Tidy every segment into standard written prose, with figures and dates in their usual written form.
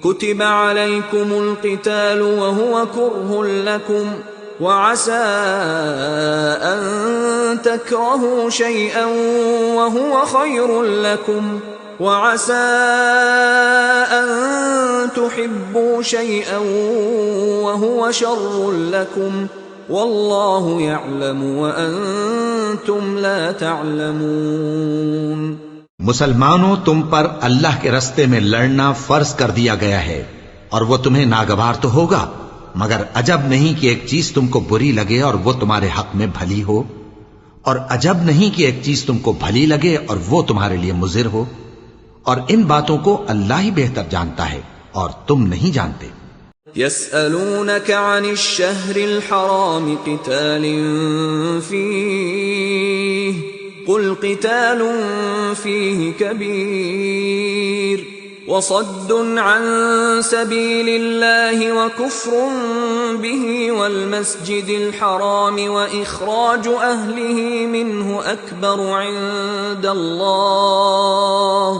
كتب عليكم القتال وهو كره لكم وعسى أن تكرهوا شيئا وهو خير لكم وعسى أن تحبوا شيئا وهو شر لكم والله يعلم وأنتم لا تعلمون۔ مسلمانوں، تم پر اللہ کے رستے میں لڑنا فرض کر دیا گیا ہے، اور وہ تمہیں ناگوار تو ہوگا، مگر عجب نہیں کہ ایک چیز تم کو بری لگے اور وہ تمہارے حق میں بھلی ہو، اور عجب نہیں کہ ایک چیز تم کو بھلی لگے اور وہ تمہارے لیے مضر ہو، اور ان باتوں کو اللہ ہی بہتر جانتا ہے اور تم نہیں جانتے۔ يسألونك عن الشهر الحرام قتال فيه قل قتال فيه كبير وصد عن سبيل الله وكفر به والمسجد الحرام وإخراج أهله منه أكبر عند الله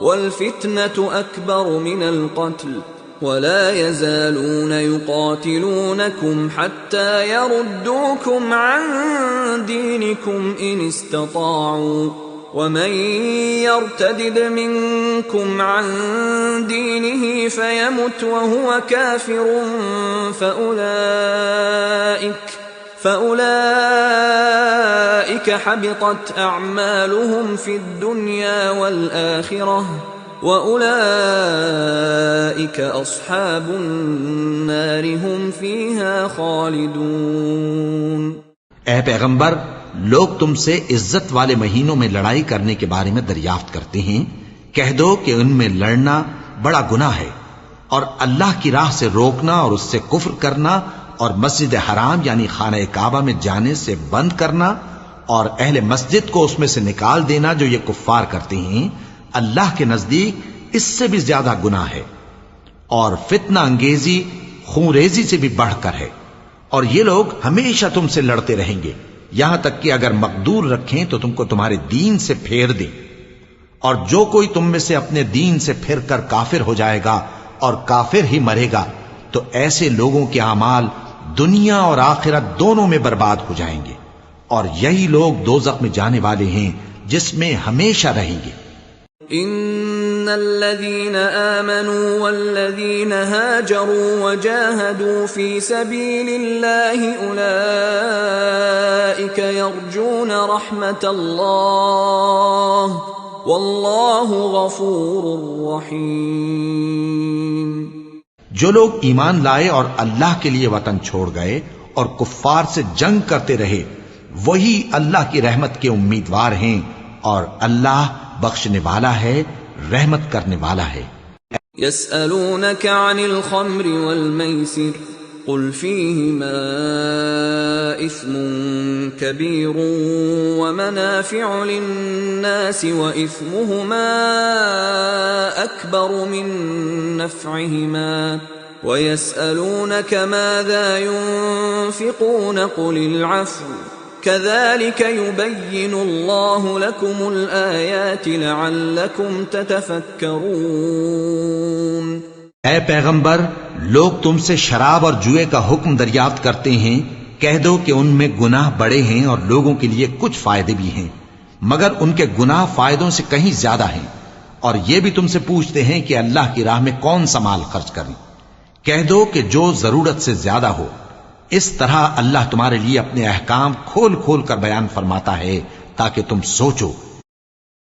والفتنة أكبر من القتل ولا يزالون يقاتلونكم حتى يردوكم عن دينكم إن استطاعوا ومن يرتدد منكم عن دينه فيمت وهو كافر فأولئك حبطت أعمالهم في الدنيا والآخرة وَأُولَئِكَ أَصْحَابُ النَّارِ هُمْ فِيهَا خَالِدُونَ۔ اے پیغمبر، لوگ تم سے عزت والے مہینوں میں لڑائی کرنے کے بارے میں دریافت کرتے ہیں، کہہ دو کہ ان میں لڑنا بڑا گناہ ہے، اور اللہ کی راہ سے روکنا اور اس سے کفر کرنا اور مسجد حرام یعنی خانہ کعبہ میں جانے سے بند کرنا اور اہل مسجد کو اس میں سے نکال دینا جو یہ کفار کرتے ہیں، اللہ کے نزدیک اس سے بھی زیادہ گناہ ہے، اور فتنہ انگیزی خونریزی سے بھی بڑھ کر ہے، اور یہ لوگ ہمیشہ تم سے لڑتے رہیں گے یہاں تک کہ اگر مقدور رکھیں تو تم کو تمہارے دین سے پھیر دیں، اور جو کوئی تم میں سے اپنے دین سے پھر کر کافر ہو جائے گا اور کافر ہی مرے گا تو ایسے لوگوں کے اعمال دنیا اور آخرت دونوں میں برباد ہو جائیں گے، اور یہی لوگ دوزخ میں جانے والے ہیں جس میں ہمیشہ رہیں گے۔ ان الذين آمنوا والذين هاجروا وجاهدوا في سبيل الله اولئك يرجون رحمة الله والله غفور رحيم۔ جو لوگ ایمان لائے اور اللہ کے لیے وطن چھوڑ گئے اور کفار سے جنگ کرتے رہے وہی اللہ کی رحمت کے امیدوار ہیں، اور اللہ بخشنے والا ہے، رحمت کرنے والا ہے۔ يسألونك عن الخمر والميسر قل فيهما إثم كبير ومنافع للناس وإثمهما أكبر من نفعهما ويسألونك ماذا ينفقون قل العفو كذلك يبين الله لكم الآيات لعلكم تتفكرون۔ اے پیغمبر، لوگ تم سے شراب اور جوئے کا حکم دریافت کرتے ہیں، کہہ دو کہ ان میں گناہ بڑے ہیں اور لوگوں کے لیے کچھ فائدے بھی ہیں، مگر ان کے گناہ فائدوں سے کہیں زیادہ ہیں، اور یہ بھی تم سے پوچھتے ہیں کہ اللہ کی راہ میں کون سا مال خرچ کریں، کہہ دو کہ جو ضرورت سے زیادہ ہو۔ اس طرح اللہ تمہارے لیے اپنے احکام کھول کھول کر بیان فرماتا ہے تاکہ تم سوچو۔